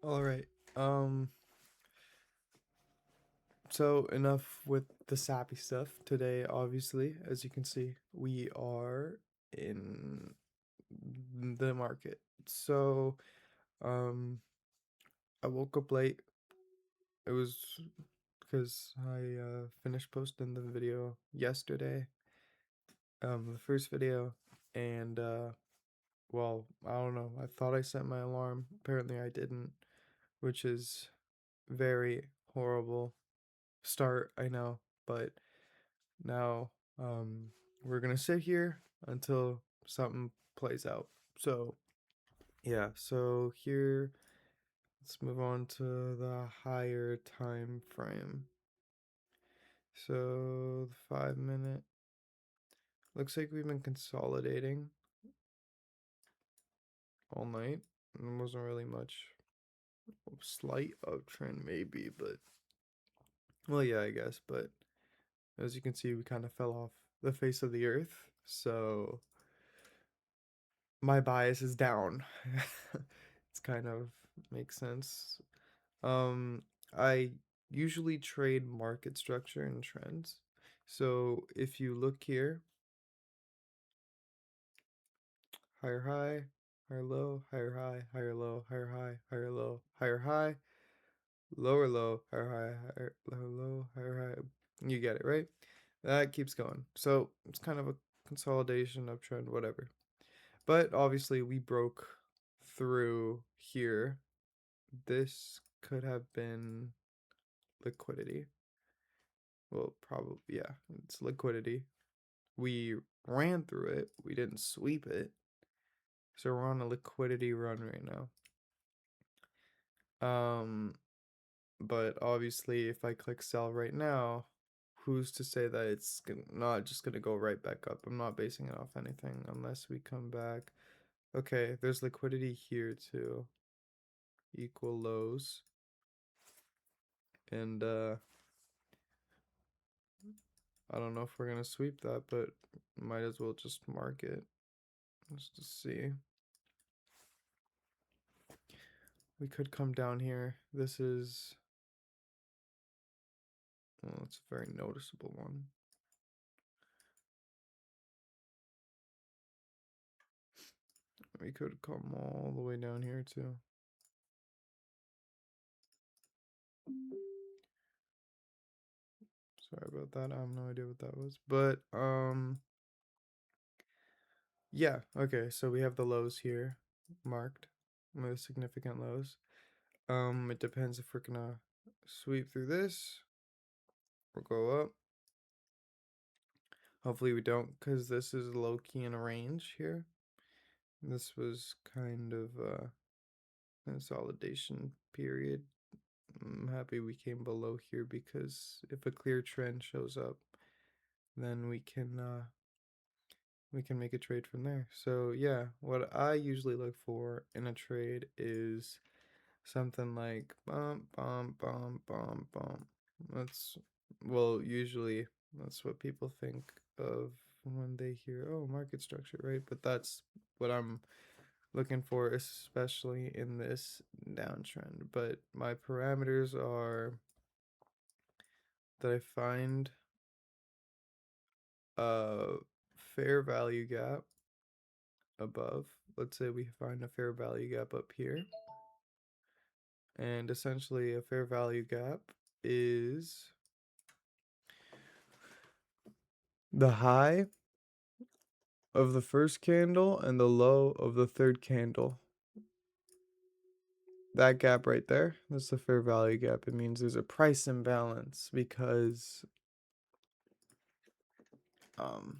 All right. Um, so enough with the sappy stuff today, obviously. As you can see, we are in the market. So, um, I woke up late. It was because I finished posting the video yesterday, the first video, and well, I don't know. I thought I set my alarm. Apparently, I didn't, which is very horrible start, I know, but now we're gonna sit here until something plays out. So yeah, so here let's move on to the higher time frame. So the 5 minute looks like we've been consolidating all night. There wasn't really much, slight uptrend maybe, but well yeah, I guess, but as you can see we kind of fell off the face of the earth. So my bias is down. It's kind of makes sense. Um, I usually trade market structure and trends. So if you look here, higher high, higher low, higher high, higher low, higher high, higher low, higher high, lower low, higher high, higher lower low, higher high. You get it, right? That keeps going. So it's kind of a consolidation, uptrend, whatever. But obviously we broke through here. This could have been liquidity. Well, probably, yeah, it's liquidity. We ran through it, we didn't sweep it. So we're on a liquidity run right now. Um, but obviously, if I click sell right now, who's to say that it's not just gonna go right back up? I'm not basing it off anything unless we come back. Okay, there's liquidity here too. Equal lows. And I don't know if we're gonna sweep that, but might as well just mark it. Let's just see. We could come down here. This is, well, it's a very noticeable one. We could come all the way down here too. Sorry about that. I have no idea what that was. But yeah, okay, so we have the lows here marked with significant lows. It depends if we're gonna sweep through this or go up. Hopefully we don't, because this is low key in a range here. This was kind of a consolidation period. I'm happy we came below here because if a clear trend shows up, then we can make a trade from there. So yeah, what I usually look for in a trade is something like bump, bump, bump, bump, bump. That's, well, usually that's what people think of when they hear, oh, market structure, right? But that's what I'm looking for, especially in this downtrend. But my parameters are that I find a fair value gap above. Let's say we find a fair value gap up here. And essentially, a fair value gap is the high of the first candle and the low of the third candle. That gap right there, that's the fair value gap. It means there's a price imbalance because um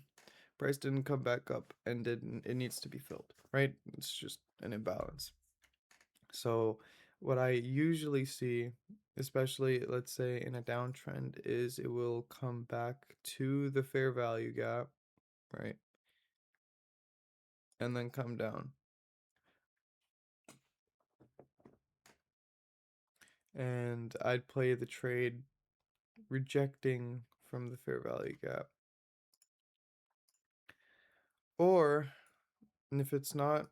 price didn't come back up and it needs to be filled, right? It's just an imbalance. So what I usually see, especially let's say in a downtrend, is it will come back to the fair value gap, right? And then come down. And I'd play the trade rejecting from the fair value gap. Or, and if it's not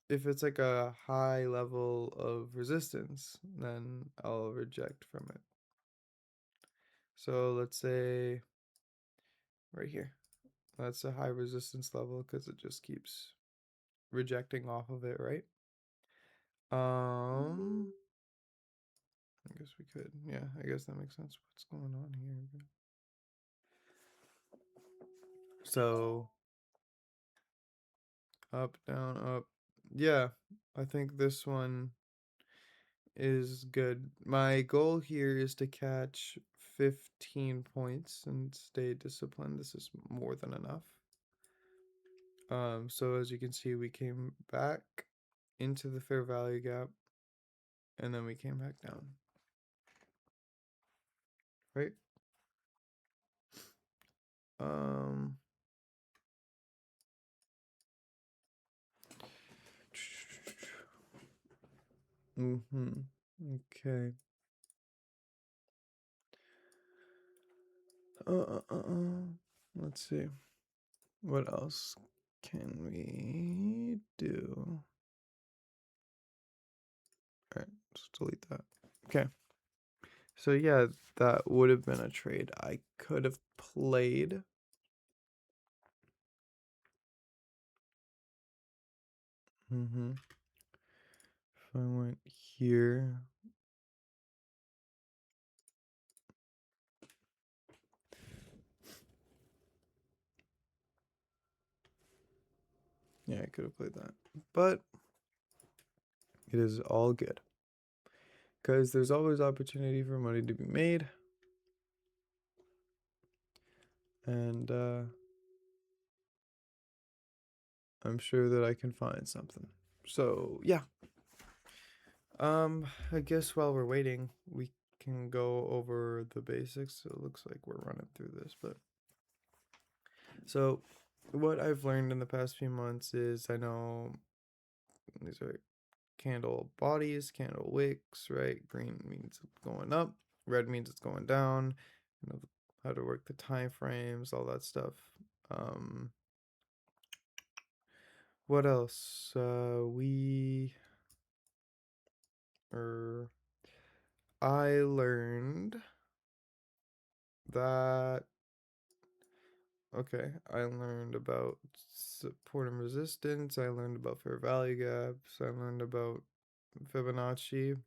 if it's like a high level of resistance, then I'll reject from it. So let's say right here, that's a high resistance level because it just keeps rejecting off of it, right? I guess we could. Yeah, I guess that makes sense. What's going on here? So up, down, up. Yeah, I think this one is good. My goal here is to catch 15 points and stay disciplined. This is more than enough. So as you can see, we came back into the fair value gap and then we came back down. Right? Um Okay. Let's see. What else can we do? All right, just delete that. Okay. So yeah, that would have been a trade I could have played. If I went here. Yeah, I could have played that. But it is all good. Because there's always opportunity for money to be made. And I'm sure that I can find something. So yeah. I guess while we're waiting, we can go over the basics. It looks like we're running through this, but so what I've learned in the past few months is I know these are candle bodies, candle wicks, right? Green means it's going up, red means it's going down. You know how to work the time frames, all that stuff. Um, what else? I learned that okay, I learned about support and resistance. I learned about fair value gaps. I learned about Fibonacci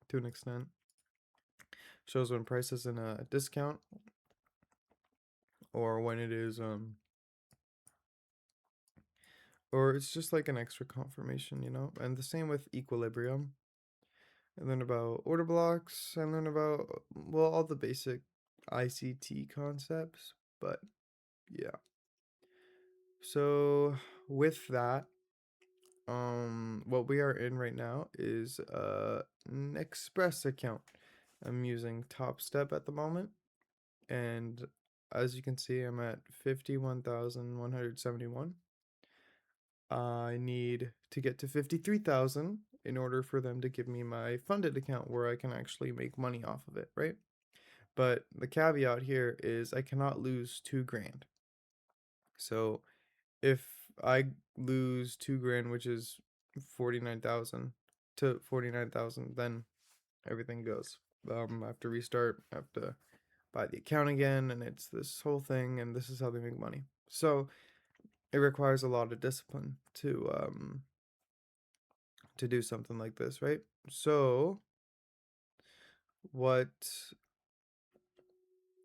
to an extent. Shows when price is in a discount or when it is or it's just like an extra confirmation, you know? And the same with equilibrium. I learned about order blocks. I learned about well all the basic ICT concepts, but yeah. So with that, what we are in right now is an Express account. I'm using Top Step at the moment, and as you can see, I'm at 51,171. I need to get to 53,000 in order for them to give me my funded account where I can actually make money off of it, right? But the caveat here is I cannot lose 2 grand. So if I lose 2 grand, which is 49,000 to 49,000, then everything goes. I have to restart, I have to buy the account again, and it's this whole thing, and this is how they make money. So it requires a lot of discipline to do something like this, right? So what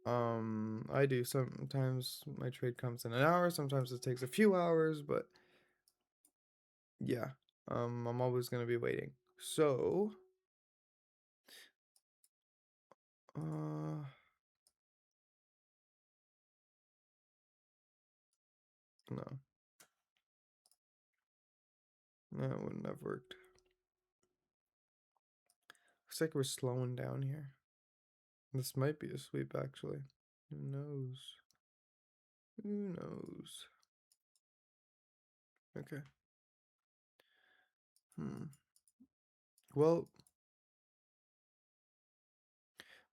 I do sometimes my trade comes in an hour, sometimes it takes a few hours, but yeah. I'm always gonna be waiting. So uh no, that wouldn't have worked. Looks like we're slowing down here. This might be a sweep actually. Who knows? Who knows? Okay. Well,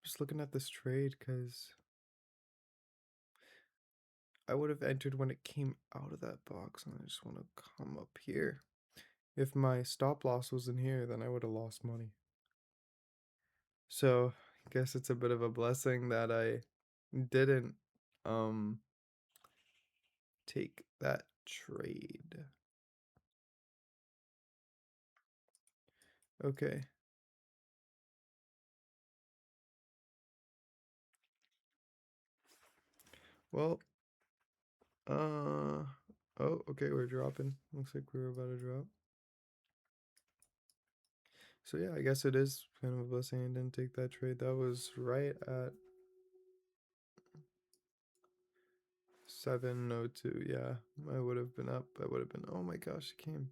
just looking at this trade because I would have entered when it came out of that box, and I just want to come up here. If my stop loss was in here, then I would have lost money. So I guess it's a bit of a blessing that I didn't um take that trade. Okay. Well, oh, okay, we're dropping. Looks like we're about to drop. So yeah, I guess it is kind of a blessing I didn't take that trade. That was right at 702. Yeah, I would have been up. I would have been. Oh my gosh, it came.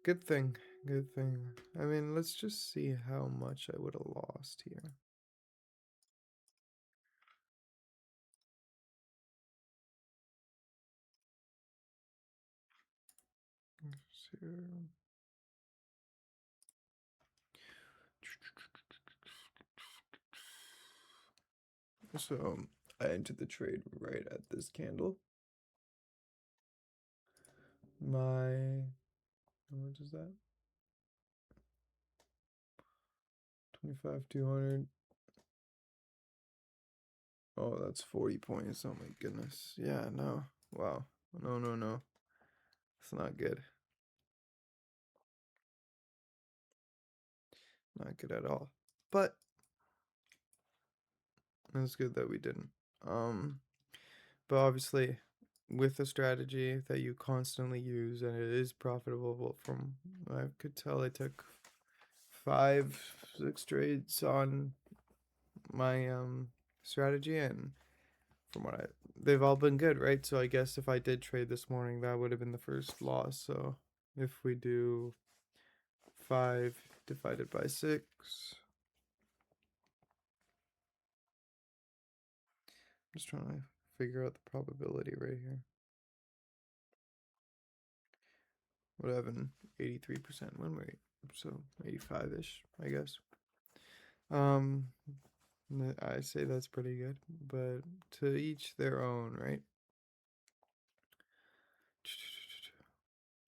Good thing. Good thing. I mean, let's just see how much I would have lost here. So I entered the trade right at this candle. How much is that? 25,200. Oh, that's 40 points. Oh my goodness. Yeah, no. Wow. No, no, no. It's not good. Not good at all. But it's good that we didn't. Um, but obviously with a strategy that you constantly use and it is profitable, well, from I could tell I took 5, 6 trades on my strategy, and from what they've all been good, right? So I guess if I did trade this morning, that would have been the first loss. So if we do 5 divided by 6, I'm just trying to figure out the probability right here. Would have an 83% win rate, so 85-ish, I guess. Um, I say that's pretty good, but to each their own, right?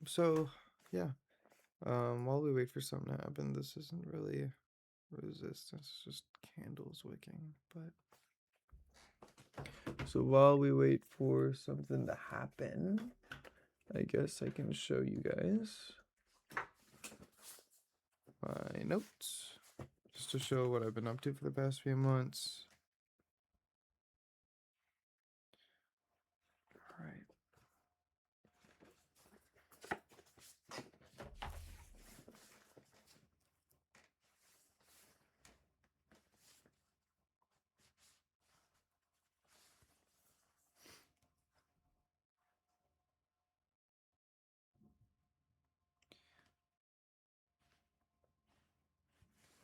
So, yeah. While we wait for something to happen, this isn't really resistance, it's just candles wicking, but so while we wait for something to happen, I guess I can show you guys my notes just to show what I've been up to for the past few months. All right.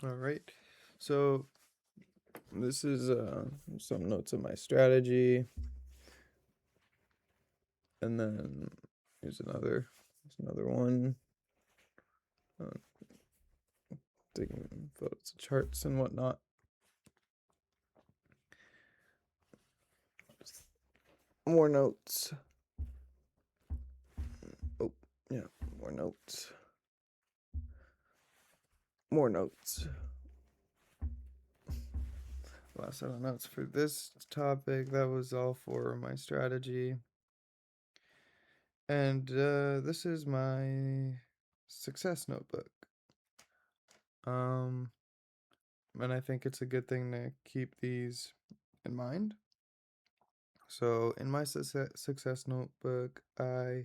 All right. So this is some notes of my strategy, and then here's another one. Taking photos of charts and whatnot. More notes. Oh, yeah, more notes. More notes. Last set of notes for this topic. That was all for my strategy. And this is my success notebook. And I think it's a good thing to keep these in mind. So in my success notebook, I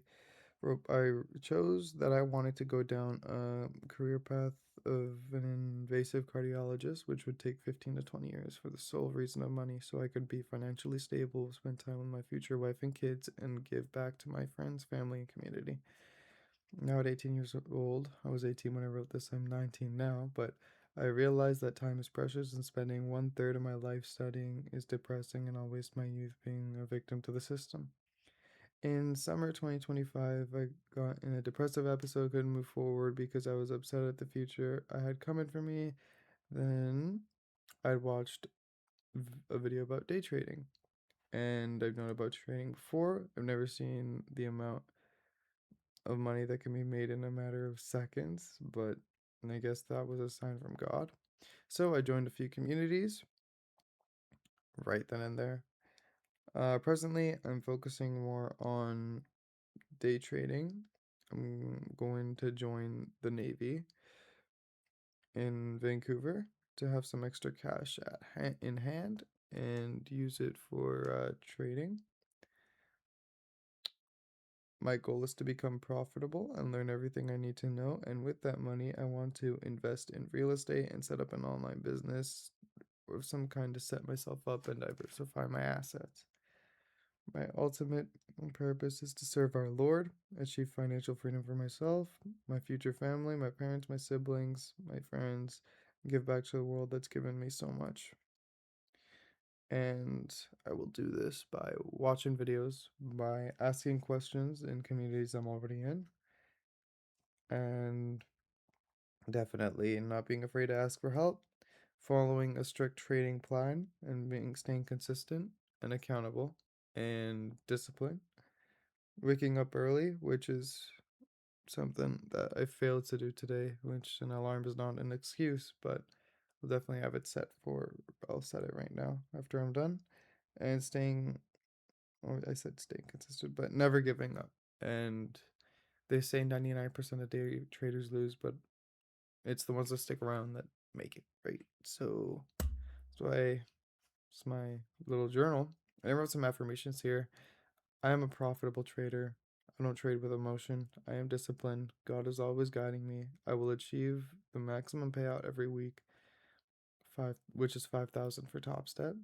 chose that I wanted to go down a career path of an invasive cardiologist, which would take 15 to 20 years for the sole reason of money, so I could be financially stable, spend time with my future wife and kids, and give back to my friends, family, and community. Now at 18 years old, I was 18 when I wrote this, I'm 19 now, but I realize that time is precious and spending 1/3 of my life studying is depressing, and I'll waste my youth being a victim to the system. In summer 2025, I got in a depressive episode, couldn't move forward because I was upset at the future I had coming for me. Then I'd watched a video about day trading. and I've known about trading before. I've never seen the amount of money that can be made in a matter of seconds, but I guess that was a sign from God. So I joined a few communities right then and there. Presently, I'm focusing more on day trading. I'm going to join the Navy in Vancouver to have some extra cash in hand and use it for trading. My goal is to become profitable and learn everything I need to know. And with that money, I want to invest in real estate and set up an online business of some kind to set myself up and diversify my assets. My ultimate purpose is to serve our Lord, achieve financial freedom for myself, my future family, my parents, my siblings, my friends, give back to the world that's given me so much. And I will do this by watching videos, by asking questions in communities I'm already in, and definitely not being afraid to ask for help, following a strict trading plan, and staying consistent and accountable and disciplined. Waking up early, which is something that I failed to do today, which an alarm is not an excuse, but I'll definitely have it set for, I'll set it right now after I'm done. And I said staying consistent, but never giving up. And they say 99% of day traders lose, but it's the ones that stick around that make it, right? So that's why it's my little journal. I wrote some affirmations here. I am a profitable trader. I don't trade with emotion. I am disciplined. God is always guiding me. I will achieve the maximum payout every week, which is 5,000 for Top Step.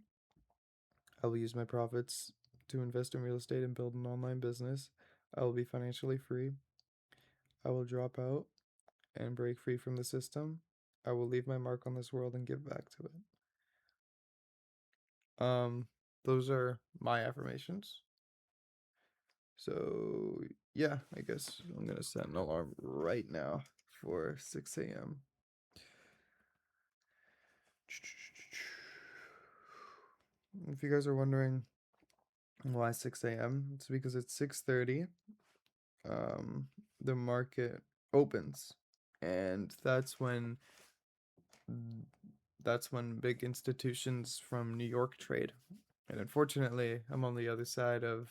I will use my profits to invest in real estate and build an online business. I will be financially free. I will drop out and break free from the system. I will leave my mark on this world and give back to it. Those are my affirmations. So yeah, I guess I'm gonna set an alarm right now for 6 a.m. If you guys are wondering why 6 a.m., it's because it's 6:30. Um, the market opens, and that's when big institutions from New York trade. And unfortunately, I'm on the other side of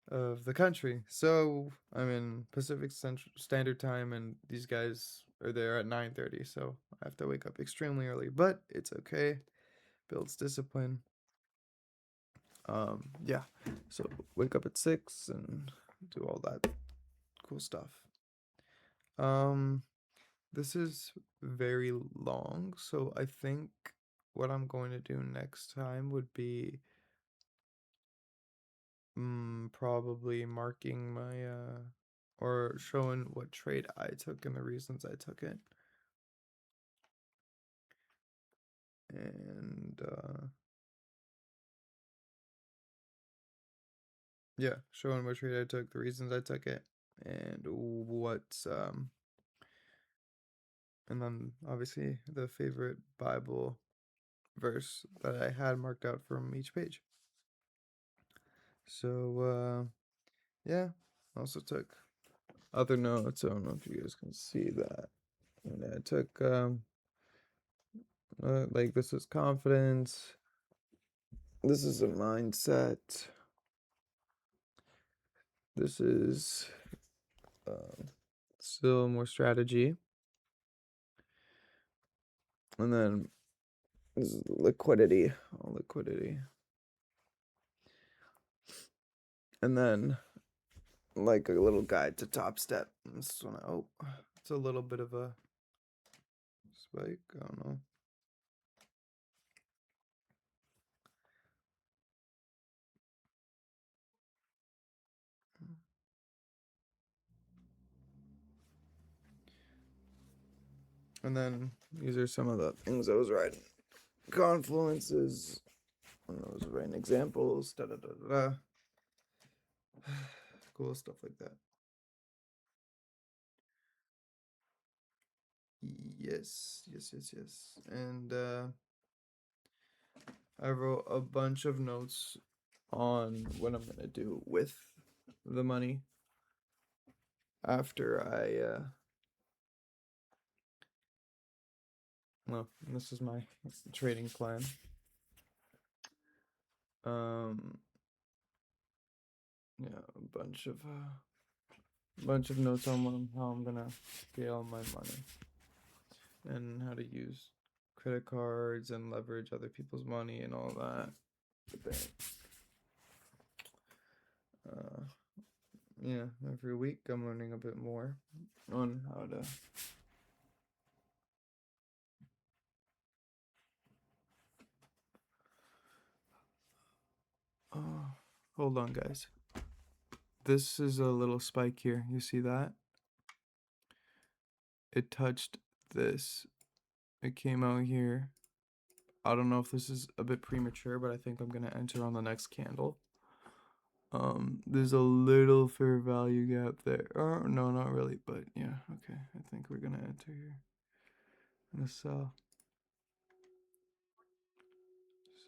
the country. So I'm in Pacific Central Standard Time, and these guys are there at 9:30. So I have to wake up extremely early, but it's okay. Builds discipline. Yeah. So wake up at 6 and do all that cool stuff. Um, this is very long, so I think what I'm going to do next time would be probably marking my or showing what trade I took and the reasons I took it. And yeah, showing what trade I took, the reasons I took it, and and then obviously the favorite Bible verse that I had marked out from each page. So yeah, also took other notes. I don't know if you guys can see that. And I took like this is confidence. This is a mindset. This is still more strategy. And then this is liquidity. Liquidity. And then like a little guide to Top Step. This one, oh, it's a little bit of a spike. I don't know. And then these are some of the things I was writing. Confluences. I was writing examples. Da da da da. Cool stuff like that. Yes. And I wrote a bunch of notes on what I'm gonna do with the money after well, this is my trading plan. Yeah, a bunch of notes on how I'm gonna scale my money and how to use credit cards and leverage other people's money and all that. Yeah, every week I'm learning a bit more on how to hold on, guys. This is a little spike here. You see that? It touched this. It came out here. I don't know if this is a bit premature, but I think I'm gonna enter on the next candle. There's a little fair value gap there. Or no, not really, but yeah, okay. I think we're gonna enter here. I'm gonna sell.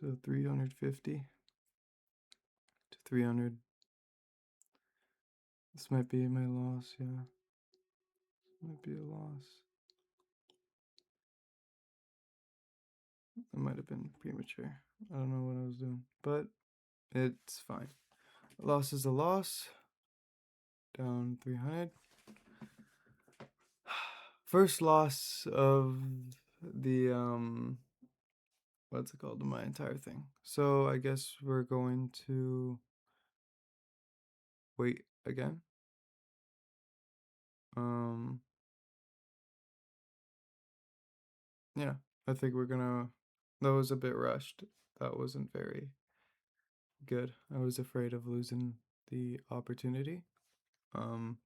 So 350 to 300. This might be my loss, yeah. This might be a loss. It might have been premature. I don't know what I was doing, but it's fine. A loss is a loss. Down 300. First loss of the what's it called? My entire thing. So I guess we're going to wait again. Yeah, I think we're gonna. That was a bit rushed. That wasn't very good. I was afraid of losing the opportunity. I'm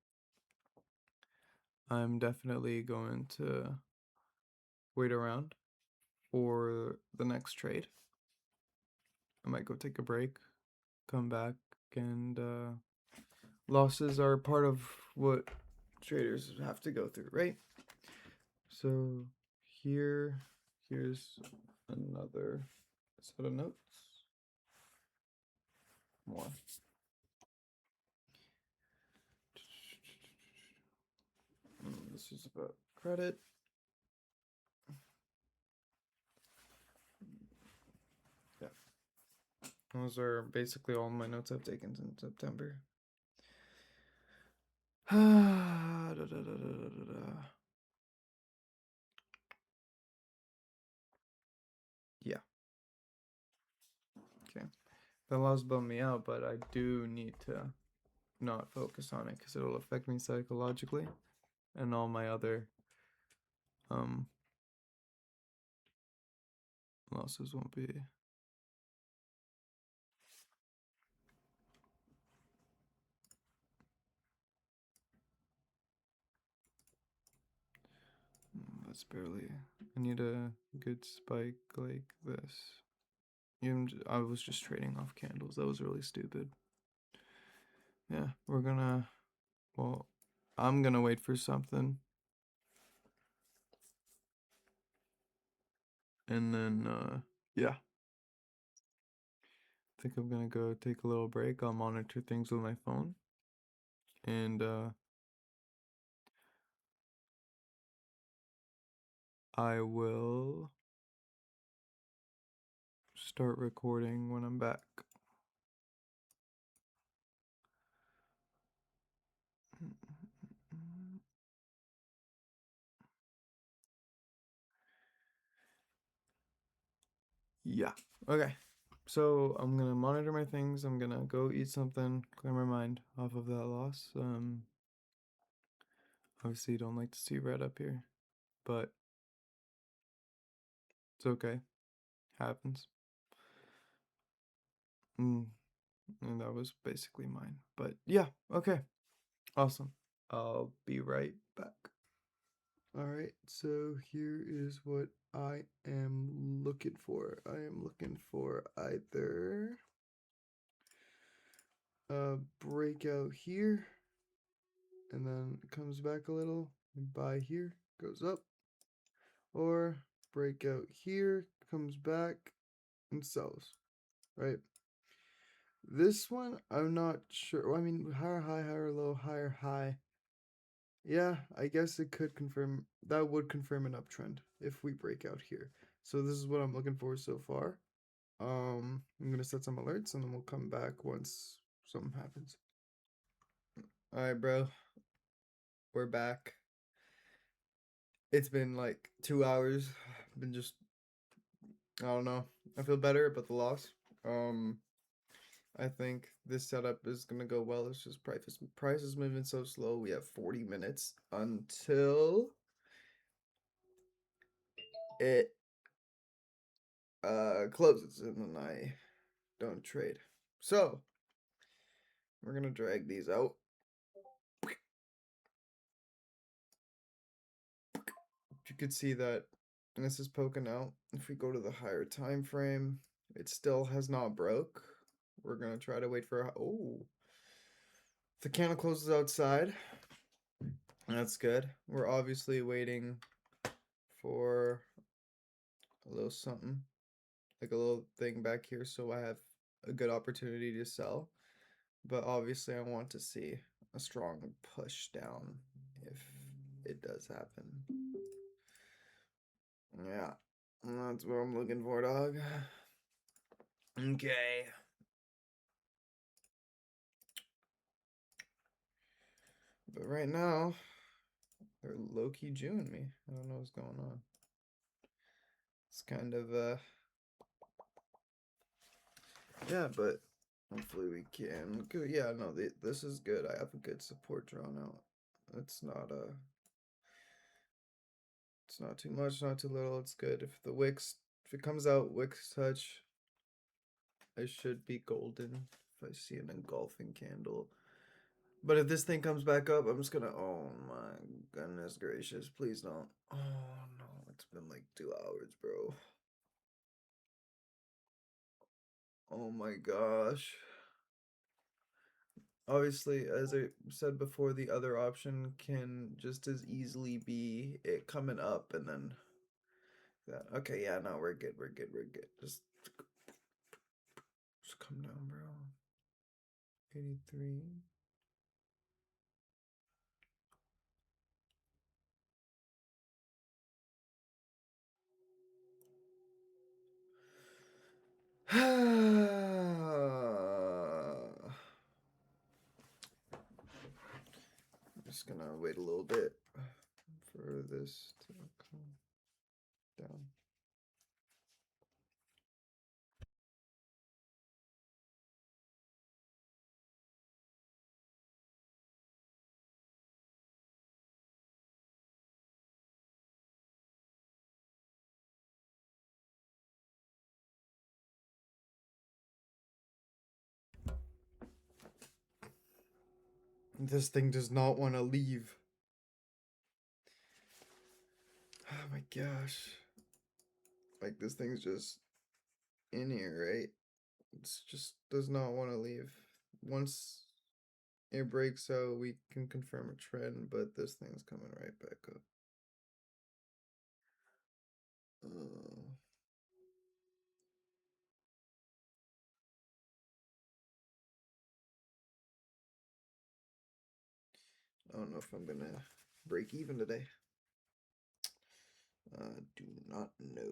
definitely going to wait around for the next trade. I might go take a break, come back, and losses are part of what traders have to go through, right? So here's another set of notes. More. This is about credit. Yeah. Those are basically all my notes I've taken since September. Yeah. Okay. The loss bummed me out, but I do need to not focus on it because it'll affect me psychologically, and all my other losses won't be. That's barely. I need a good spike like this. I was just trading off candles. That was really stupid. Yeah, we're gonna. Well, I'm gonna wait for something. And then, yeah. I think I'm gonna go take a little break. I'll monitor things with my phone. And, I will start recording when I'm back. Yeah. Okay. So I'm gonna monitor my things. I'm gonna go eat something, clear my mind off of that loss. Obviously you don't like to see red up here, but it's okay. Happens. And that was basically mine. But yeah, okay. Awesome. I'll be right back. Alright, so here is what I am looking for. I am looking for either a breakout here, and then it comes back a little, and buy here, goes up, or breakout here, comes back, and sells, right? This one, I'm not sure. Well, I mean, higher high, higher low, higher high. Yeah, I guess it could confirm. That would confirm an uptrend if we break out here. So this is what I'm looking for so far. I'm gonna set some alerts and then we'll come back once something happens. All right, bro. We're back. It's been like 2 hours. Been just, I don't know. I feel better about the loss. Um, I think this setup is gonna go well. It's just price is moving so slow. We have 40 minutes until it closes, and then I don't trade. So we're gonna drag these out. You could see that this is poking out. If we go to the higher time frame, it still has not broke. We're gonna try to wait for oh, the candle closes outside. That's good. We're obviously waiting for a little something, like a little thing back here, so I have a good opportunity to sell. But obviously, I want to see a strong push down if it does happen. Yeah, that's what I'm looking for, dog. Okay. But right now, they're low-key Jewing me. I don't know what's going on. It's kind of, yeah, but hopefully we can. Yeah, no, this is good. I have a good support drawn out. It's not, it's not too much, not too little. It's good. If it comes out Wicks touch, I should be golden if I see an engulfing candle. But if this thing comes back up, I'm just gonna. Oh my goodness gracious! Please don't. Oh no! It's been like 2 hours, bro. Oh my gosh. Obviously, as I said before, the other option can just as easily be it coming up and then that. Okay, yeah, no, we're good. We're good. We're good. Just come down, bro. 83. I'm just gonna wait a little bit for this to come down. This thing does not want to leave. Oh my gosh. Like, this thing's just in here, right? It's just does not want to leave. Once it breaks out, we can confirm a trend, but this thing's coming right back up. I don't know if I'm gonna break even today. Do not know.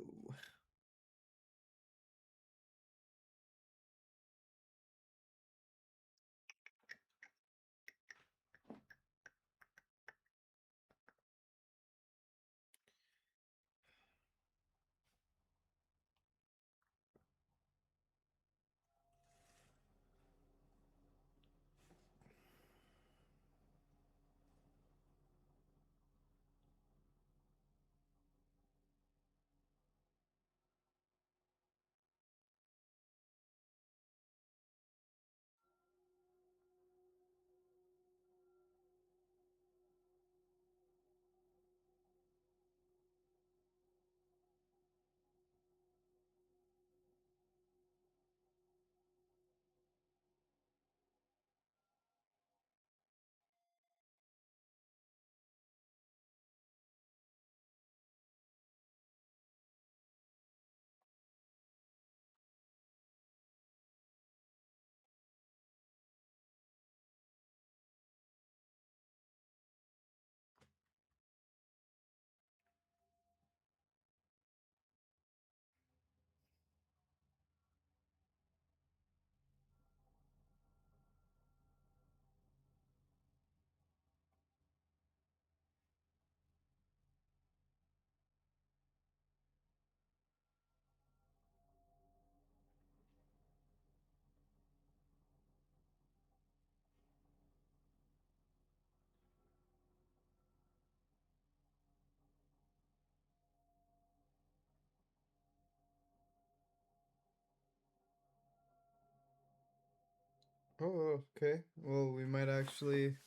Oh, okay. Well, we might actually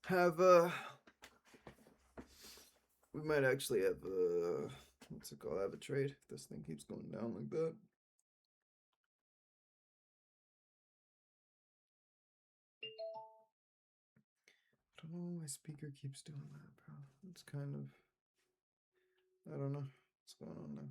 have a. We might actually have a. What's it called? Have a trade if this thing keeps going down like that. I don't know why my speaker keeps doing that, bro. It's kind of. I don't know what's going on there.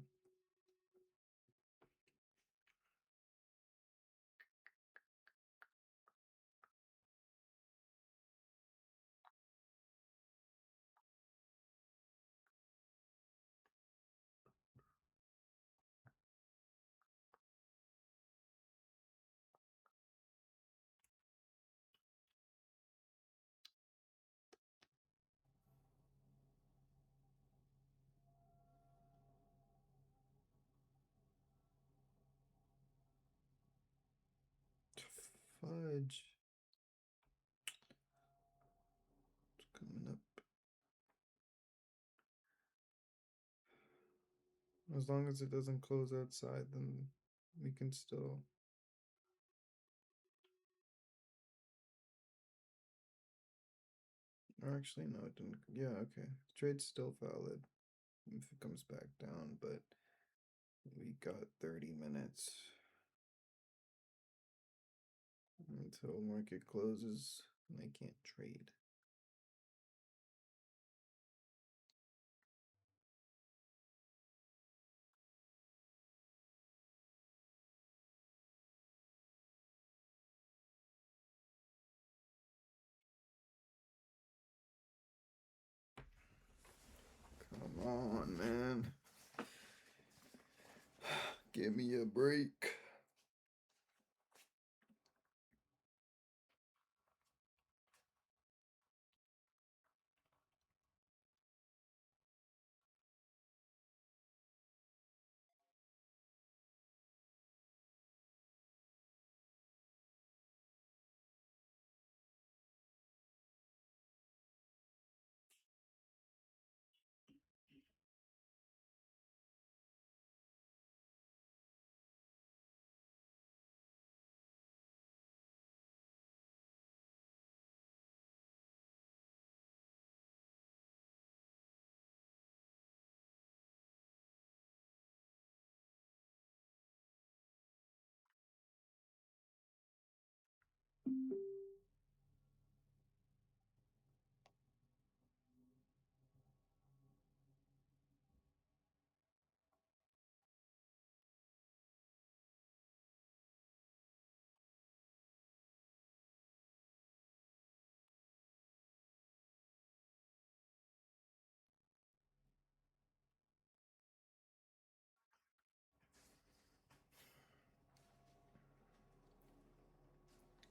Fudge. It's coming up. As long as it doesn't close outside, then we can still. Or actually, no, it didn't. Yeah, okay. Trade's still valid if it comes back down, but we got 30 minutes until market closes and I can't trade. Come on, man. Give me a break.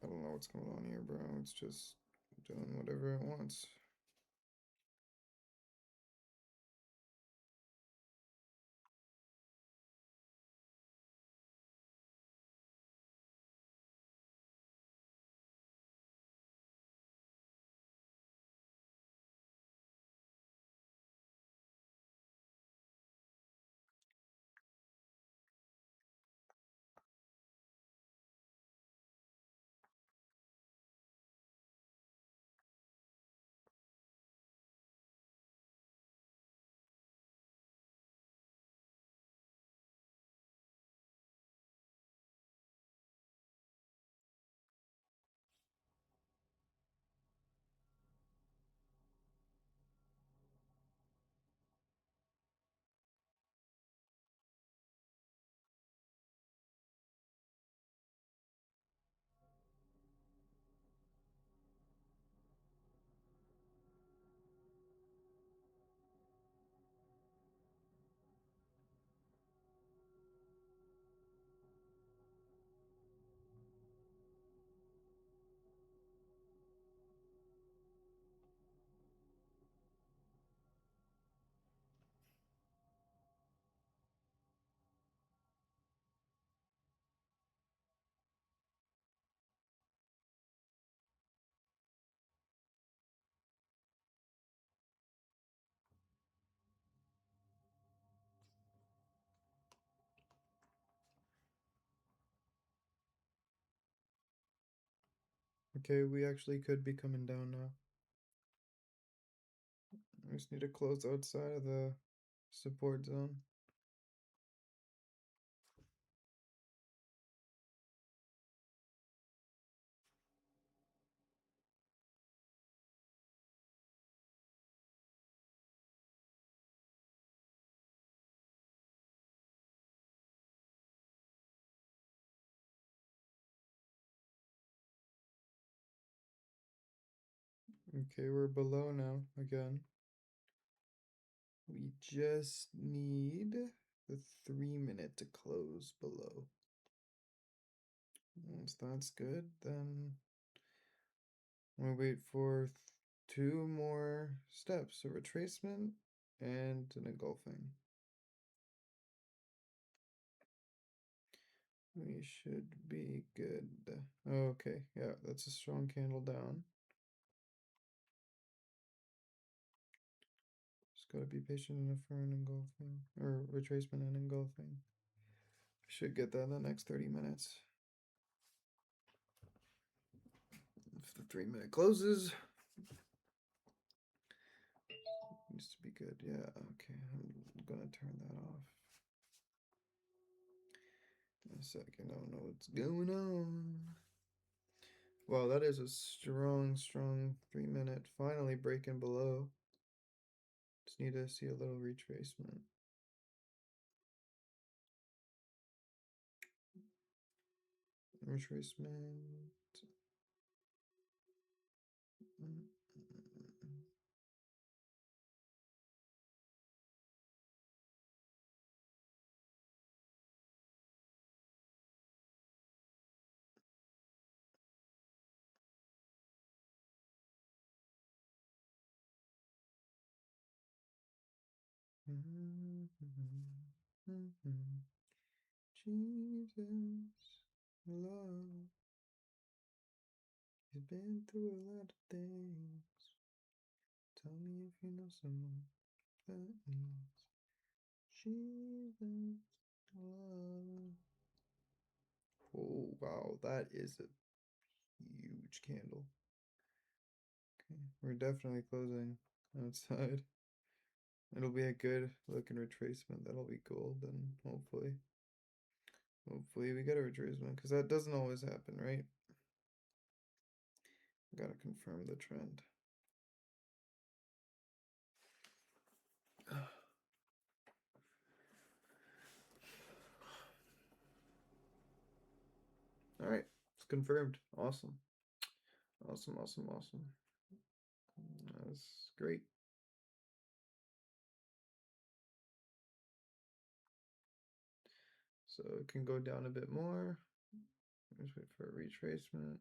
I don't know what's going on here, bro. It's just doing whatever it wants. Okay, we actually could be coming down now. We just need to close outside of the support zone. Okay, we're below now again. We just need the 3 minute to close below. Once that's good, then we'll wait for two more steps, a retracement and an engulfing. We should be good. Okay, yeah, that's a strong candle down. Just gotta be patient enough for an engulfing, or retracement and engulfing. Should get that in the next 30 minutes. If the 3 minute closes, needs to be good. Yeah, okay, I'm gonna turn that off. In a second, I don't know what's going on. Wow, that is a strong, strong 3 minute. Finally breaking below. Just need to see a little retracement. Retracement. Jesus, love. You've been through a lot of things. Tell me if you know someone that needs Jesus, love. Oh, wow, that is a huge candle. Okay, we're definitely closing outside. It'll be a good looking retracement. That'll be gold, then hopefully. Hopefully we get a retracement, because that doesn't always happen, right? Gotta confirm the trend. All right, it's confirmed. Awesome. Awesome, awesome, awesome. That's great. So it can go down a bit more. Let's wait for a retracement.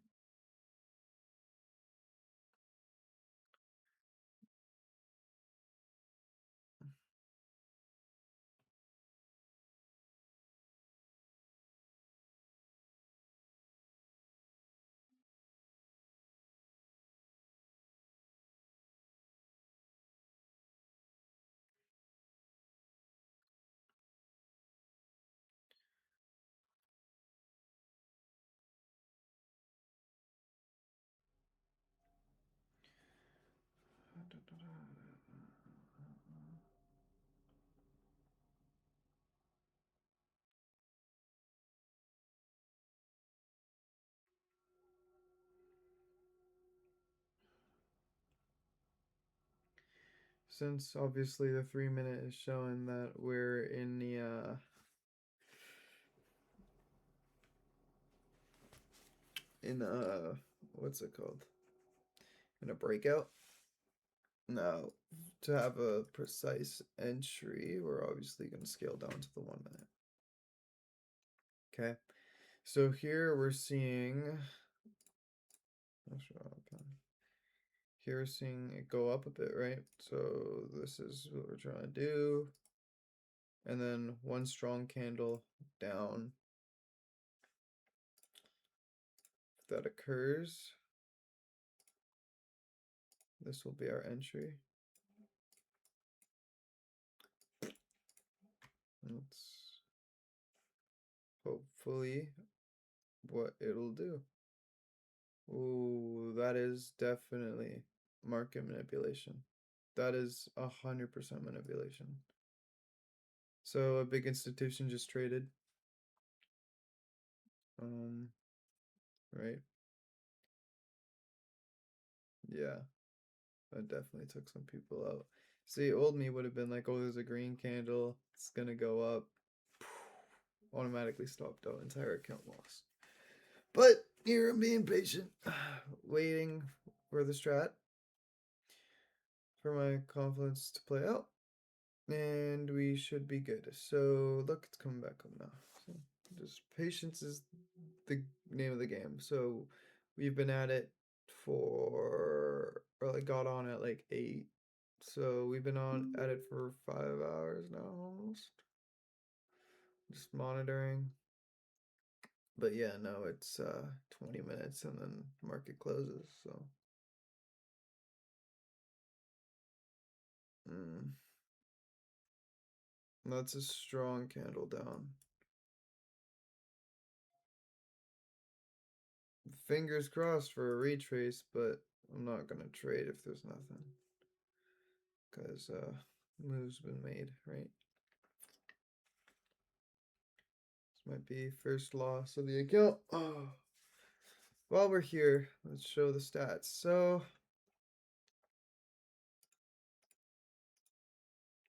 Since obviously the 3 minute is showing that we're in the what's it called? In a breakout. Now, to have a precise entry, we're obviously going to scale down to the 1 minute. Okay, so here we're seeing. Here we're seeing it go up a bit, right? So this is what we're trying to do. And then one strong candle down. If that occurs, this will be our entry. That's hopefully what it'll do. Ooh, that is definitely market manipulation. That is 100% manipulation. So a big institution just traded. Right? Yeah, that definitely took some people out. See, old me would have been like, oh, there's a green candle, it's gonna go up. Automatically stopped out, entire account lost. But here I'm being patient, waiting for the strat, for my confidence to play out, and we should be good. So look, it's coming back up now. So just patience is the name of the game. So we've been at it for, or like got on at like 8. So we've been on at it for 5 hours now almost. Just monitoring. But yeah, no, it's 20 minutes and then market closes. So that's a strong candle down. Fingers crossed for a retrace, but I'm not gonna trade if there's nothing, because moves been made, right? This might be first loss of the account. Oh. While we're here, let's show the stats. So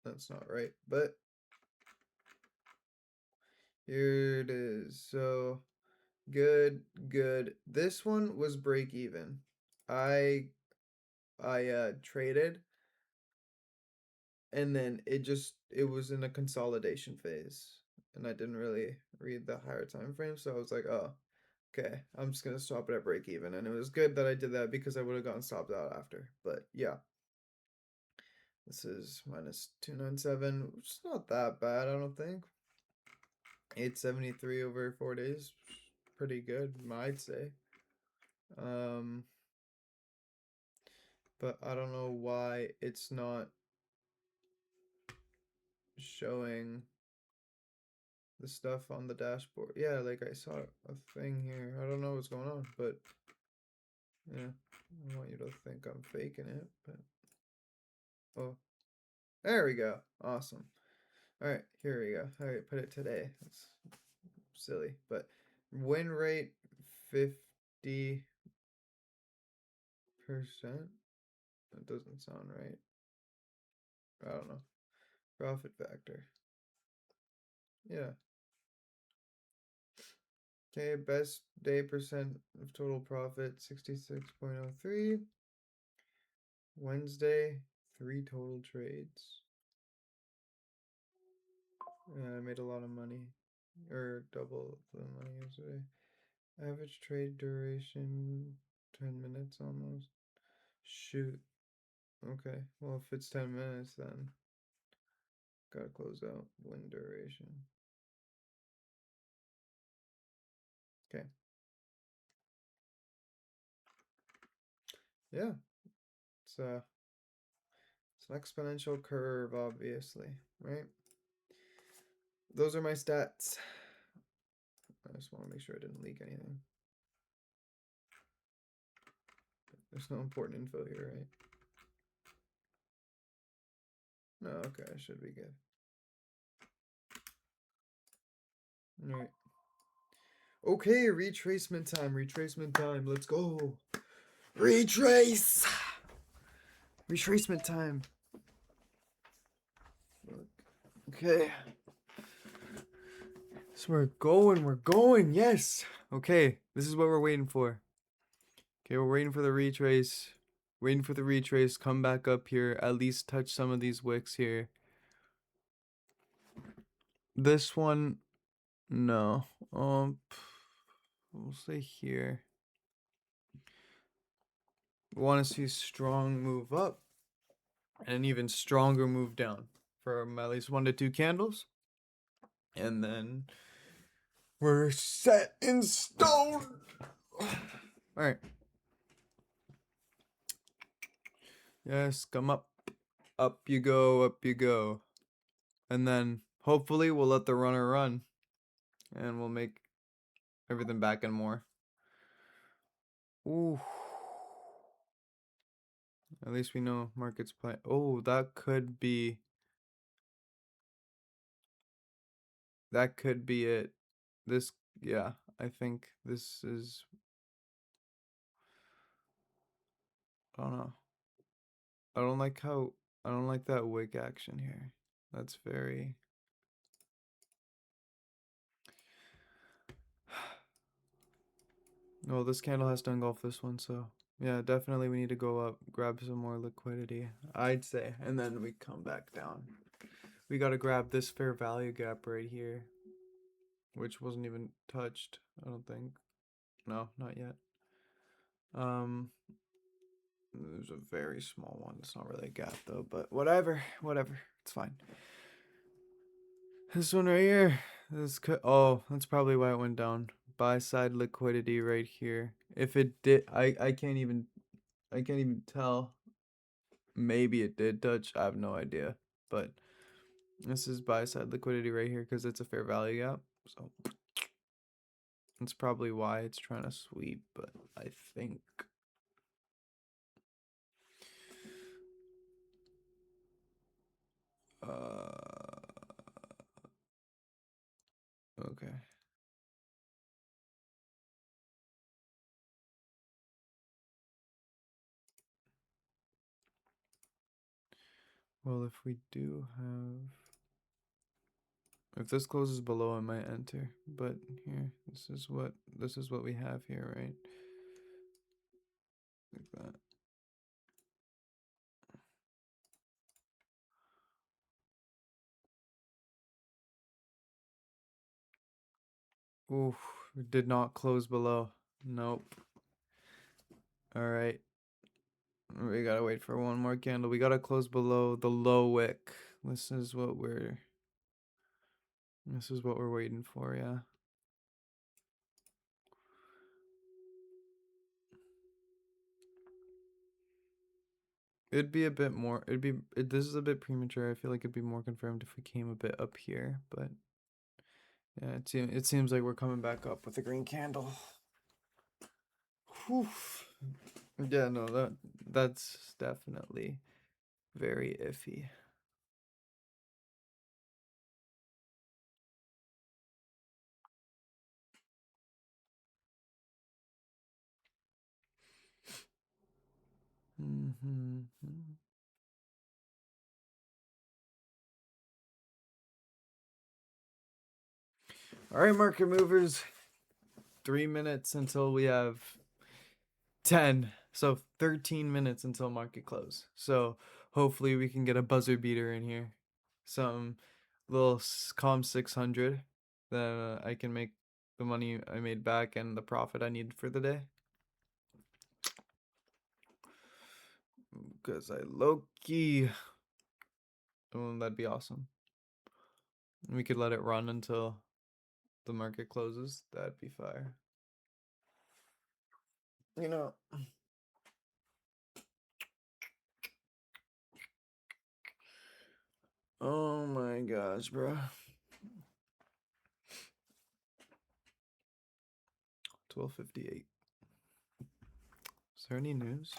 that's not right, but here it is. So good, good. This one was break even. I traded, and then it was in a consolidation phase, and I didn't really read the higher time frame, so I was like, oh, okay, I'm just gonna stop it at break even. And it was good that I did that because I would have gotten stopped out after. But yeah, this is minus 297, which is not that bad, I don't think. 873 over 4 days, pretty good, I'd say. But I don't know why it's not showing the stuff on the dashboard. Yeah, like I saw a thing here. I don't know what's going on, but yeah, I want you to think I'm faking it, but oh, there we go. Awesome. All right, here we go. All right, put it today. That's silly, but win rate 50%. That doesn't sound right. I don't know. Profit factor. Yeah. Okay, best day percent of total profit 66.03. Wednesday, 3 total trades. I made a lot of money, or double the money yesterday. Average trade duration 10 minutes almost. Shoot. Okay, well, if it's 10 minutes, then gotta close out. Win duration. Okay. Yeah, it's it's an exponential curve, obviously, right? Those are my stats. I just want to make sure I didn't leak anything. There's no important info here, right? No, okay, I should be good. All right. Okay, retracement time. Retracement time. Let's go. Retrace. Retracement time. Okay. So we're going. We're going. Yes. Okay. This is what we're waiting for. Okay, we're waiting for the retrace. Waiting for the retrace. Come back up here. At least touch some of these wicks here. This one, no. We'll say here. We want to see a strong move up and an even stronger move down from at least 1 to 2 candles. And then we're set in stone. All right. Yes, come up. Up you go, up you go. And then hopefully we'll let the runner run and we'll make everything back and more. Ooh. At least we know market's playing. Oh, that could be. That could be it. This, yeah, I think this is. I don't know. I don't like how. I don't like that wick action here. That's very. Well, this candle has to engulf this one, so yeah, definitely we need to go up, grab some more liquidity, I'd say, and then we come back down. We got to grab this fair value gap right here, which wasn't even touched, I don't think. No, not yet. There's a very small one. It's not really a gap though, but whatever, whatever. It's fine. This one right here. This could. Oh, that's probably why it went down. Buy side liquidity right here. If it did, I can't even tell. Maybe it did touch. I have no idea. But this is buy side liquidity right here because it's a fair value gap. So that's probably why it's trying to sweep. But I think. Okay. Well, if we do have. If this closes below, I might enter. But here, this is what we have here, right? Like that. Oof, it did not close below. Nope. All right. We gotta wait for one more candle. We gotta close below the low wick. This is what we're. This is what we're waiting for. Yeah. It'd be a bit more. This is a bit premature. I feel like it'd be more confirmed if we came a bit up here, but yeah, it seems like we're coming back up with a green candle. Whew. Yeah, no, that's definitely very iffy. Mm-hmm. All right, market movers. 3 minutes until we have 10. So 13 minutes until market close. So hopefully we can get a buzzer beater in here. Some little calm 600 that I can make the money I made back and the profit I need for the day. Because I low key. Oh, that'd be awesome. We could let it run until the market closes. That'd be fire. You know. Oh my gosh, bro. 12:58. Is there any news?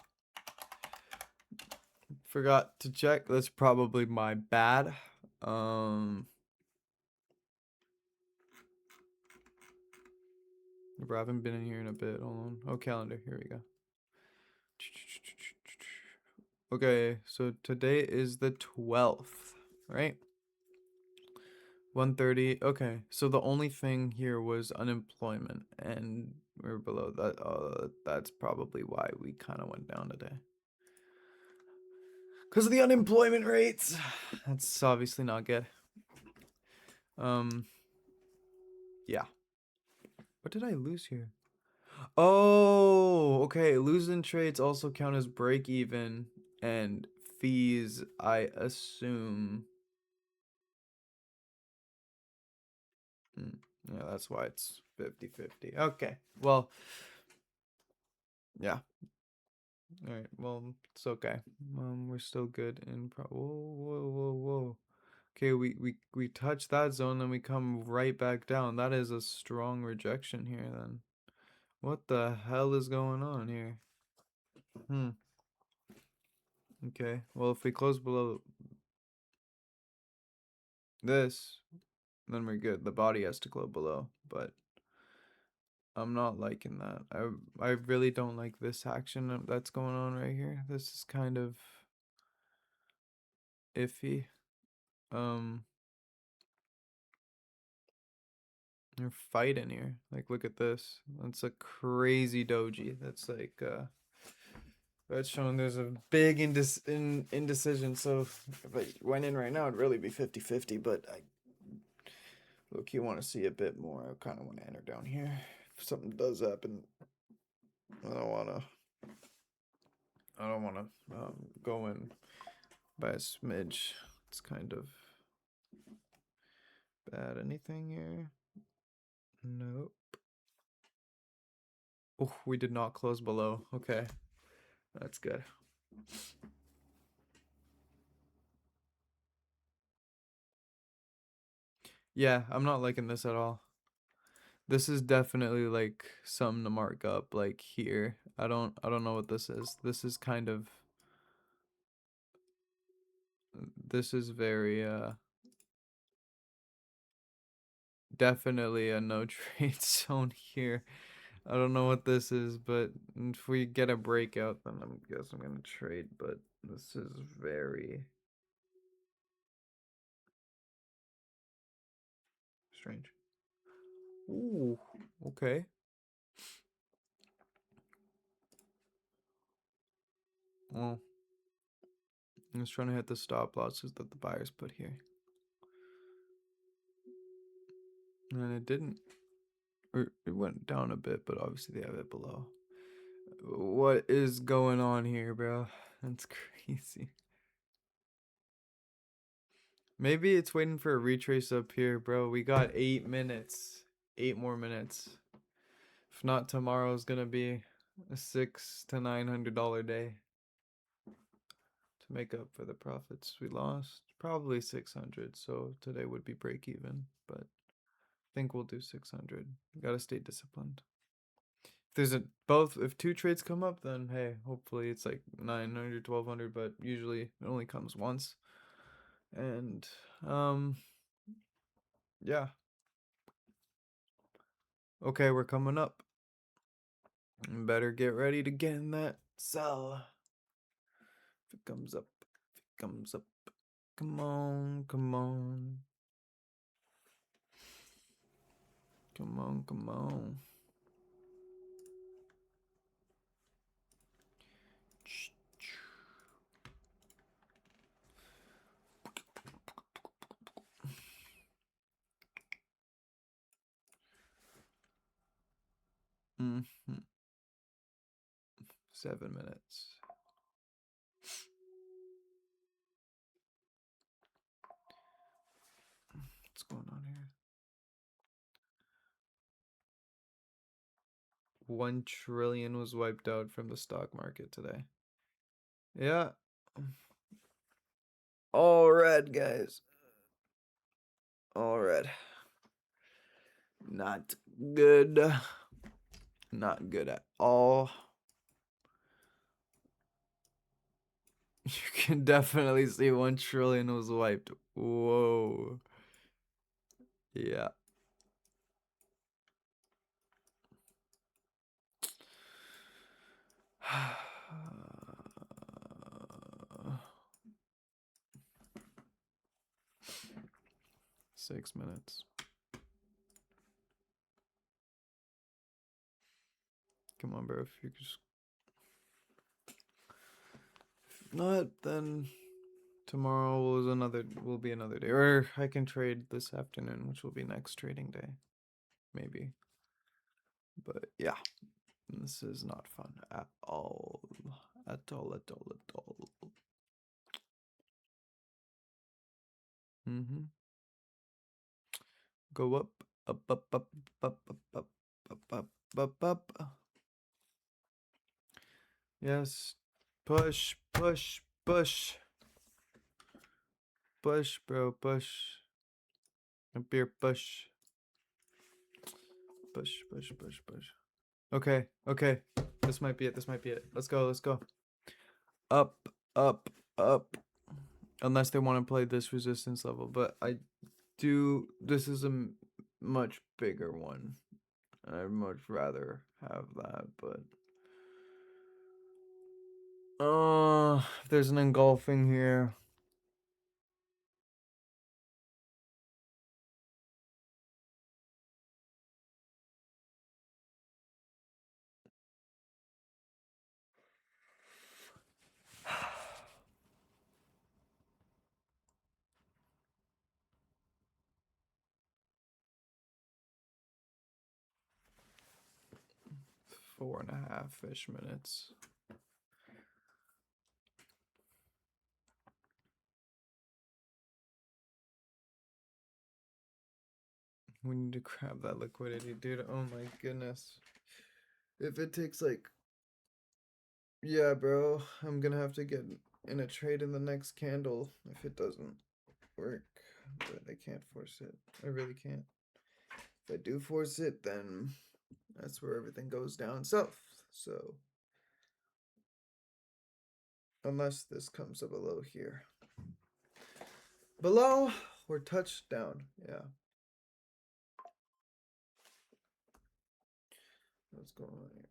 Forgot to check. That's probably my bad. Bro, I haven't been in here in a bit. Hold on. Oh, calendar. Here we go. Okay, so today is the 12th, right? 1:30. Okay, so the only thing here was unemployment, and we're below that. That's probably why we kind of went down today. Because of the unemployment rates. That's obviously not good. Yeah. What did I lose here? Oh, okay. Losing trades also count as break even and fees, I assume. Yeah, that's why it's 50-50. Okay. Well, yeah. All right. Well, it's okay. We're still good in whoa, whoa, whoa, whoa. Okay, we touch that zone, then we come right back down. That is a strong rejection here then. What the hell is going on here? Okay. Well, if we close below this, then we're good. The body has to close below, but I'm not liking that. I really don't like this action that's going on right here. This is kind of iffy. You're fighting here. Like, look at this. That's a crazy doji. That's like that's showing there's a big indecision. So if I went in right now, it'd really be 50-50, but I look, you want to see a bit more. I kind of want to enter down here. If something does happen, I don't want to. I don't want to go in by a smidge. It's kind of bad. Anything here? Nope. Oh, we did not close below. Okay, that's good. Yeah, I'm not liking this at all. This is definitely like something to mark up like here. I don't know what this is. This is kind of this is very definitely a no trade zone here. I don't know what this is, but if we get a breakout, then I guess I'm gonna trade. But this is very strange. Ooh, okay. Well, I was trying to hit the stop losses that the buyers put here, and it didn't. Or it went down a bit, but obviously they have it below. What is going on here, bro? That's crazy. Maybe it's waiting for a retrace up here, bro. We got 8 minutes. 8 more minutes. If not, tomorrow's gonna be a $600 to $900 day to make up for the profits we lost. Probably 600, so today would be break even, but I think we'll do 600. We gotta stay disciplined. If two trades come up, then hey, hopefully it's like 900, 1200, but usually it only comes once. And yeah. Okay, we're coming up. Better get ready to get in that sell. If it comes up, if it comes up. Come on, come on. Come on, come on. 7 minutes. What's going on here? 1 trillion was wiped out from the stock market today. Yeah. All red, guys. All red. Not good. Not good at all. You can definitely see 1 trillion was wiped. Whoa. Yeah. Six minutes. Come on, bro. If you could just... If not, then tomorrow will be another day. Or I can trade this afternoon, which will be next trading day. Maybe. But yeah. This is not fun at all. At all, at all, at all. Go up, up, up, up, up, up, up, up, up, up, up. Yes. Push, push, push. Push, bro, push. Up here, push. Push, push, push, push. Okay, okay. This might be it. This might be it. Let's go. Let's go. Up, up, up. Unless they want to play this resistance level, but I do. This is a much bigger one. I'd much rather have that, but if there's an engulfing here. Four and a half-ish minutes. We need to grab that liquidity, dude. Oh my goodness. If it takes like, yeah, bro, I'm gonna have to get in a trade in the next candle if it doesn't work. But I can't force it. I really can't. If I do force it, then that's where everything goes down south. So, unless this comes up below here. Below or touchdown. Yeah. What's going on here?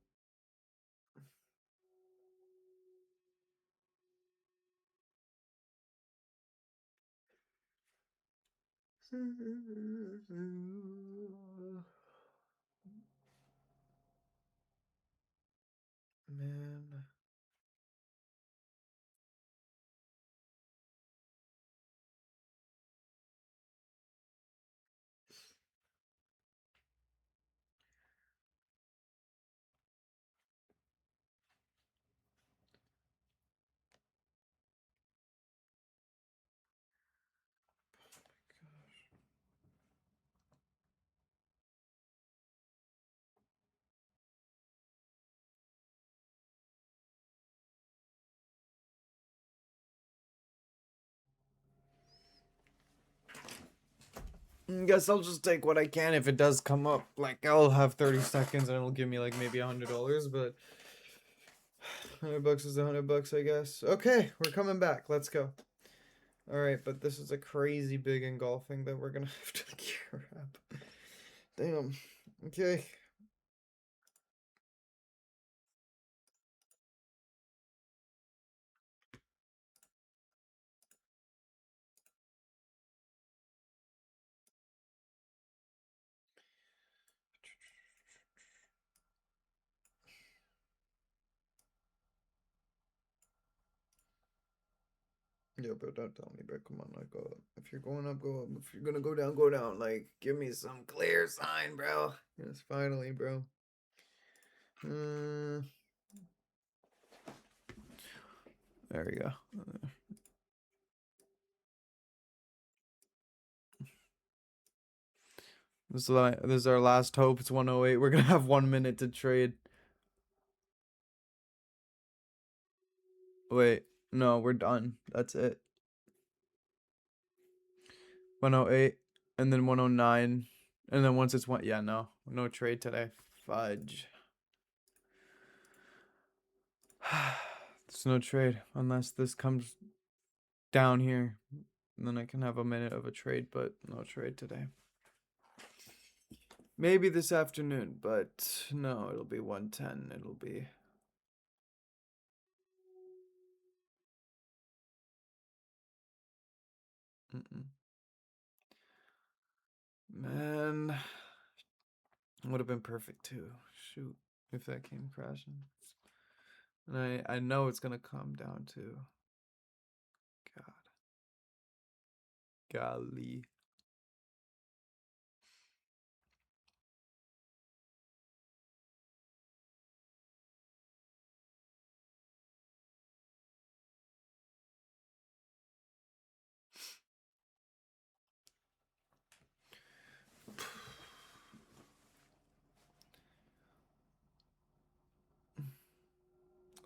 Man. Guess I'll just take what I can if it does come up. Like, I'll have 30 seconds and it'll give me like maybe $100, but $100 is $100, I guess. Okay, we're coming back. Let's go. All right, but this is a crazy big engulfing that we're gonna have to grab. Damn. Okay. Yeah, but don't tell me, bro. Come on, like, go up. If you're going up, go up. If you're gonna go down, go down. Like, give me some clear sign, bro. Yes, finally, bro. There we go. This is our last hope. It's 108. We're gonna have 1 minute to trade. Wait, no, we're done. That's it. 108, and then 109, and then once it's one, yeah, no trade today. Fudge. There's no trade unless this comes down here. And then I can have a minute of a trade, but no trade today. Maybe this afternoon, but no, it'll be 110. It'll be. Man, would have been perfect too. Shoot, if that came crashing. And I know it's gonna come down to. God. Golly.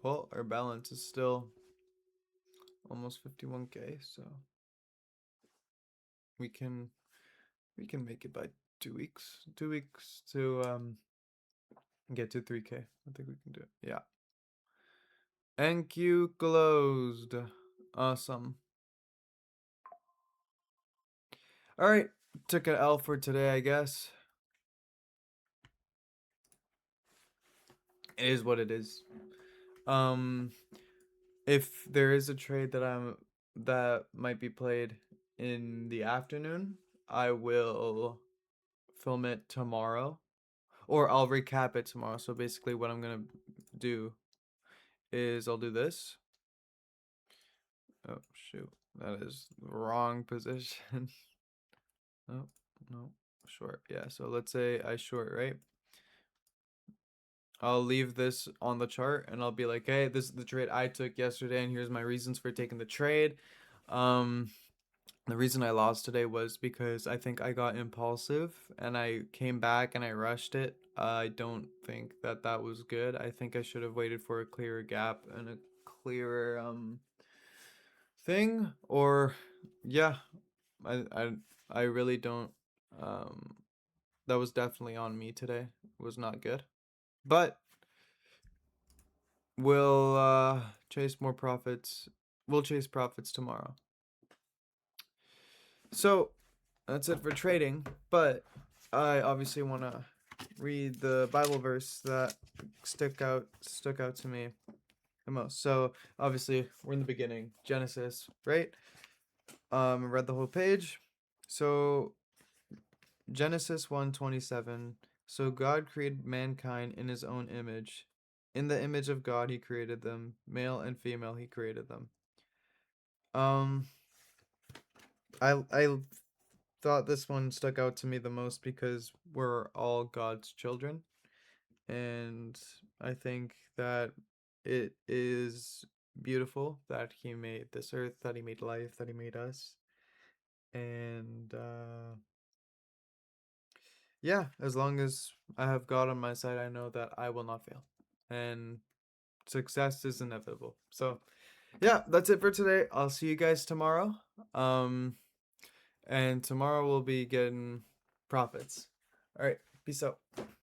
Well, our balance is still almost 51K, so we can make it by 2 weeks. 2 weeks to and get to 3K. I think we can do it. Yeah. NQ closed. Awesome. All right. Took an L for today, I guess. It is what it is. If there is a trade that might be played in the afternoon, I will film it tomorrow, or I'll recap it tomorrow. So basically, what I'm gonna do is I'll do this. Oh shoot, that is the wrong position. Oh no, short. Yeah. So let's say I short, right? I'll leave this on the chart and I'll be like, hey, this is the trade I took yesterday, and here's my reasons for taking the trade. The reason I lost today was because I think I got impulsive and I came back and I rushed it. I don't think that that was good. I think I should have waited for a clearer gap and a clearer thing. Or yeah, I I I really don't. Um, that was definitely on me today. It was not good. But we'll chase more profits. We'll chase profits tomorrow. So that's it for trading. But I obviously want to read the Bible verse that stuck out to me the most. So obviously we're in the beginning, Genesis, right? Read the whole page. So Genesis 1:27. So God created mankind in his own image. In the image of God he created them, male and female he created them. Um I thought this one stuck out to me the most because we're all God's children, and I think that it is beautiful that he made this earth, that he made life, that he made us. And yeah, as long as I have God on my side, I know that I will not fail. And success is inevitable. So, yeah, that's it for today. I'll see you guys tomorrow. Um and tomorrow we'll be getting profits. All right, peace out.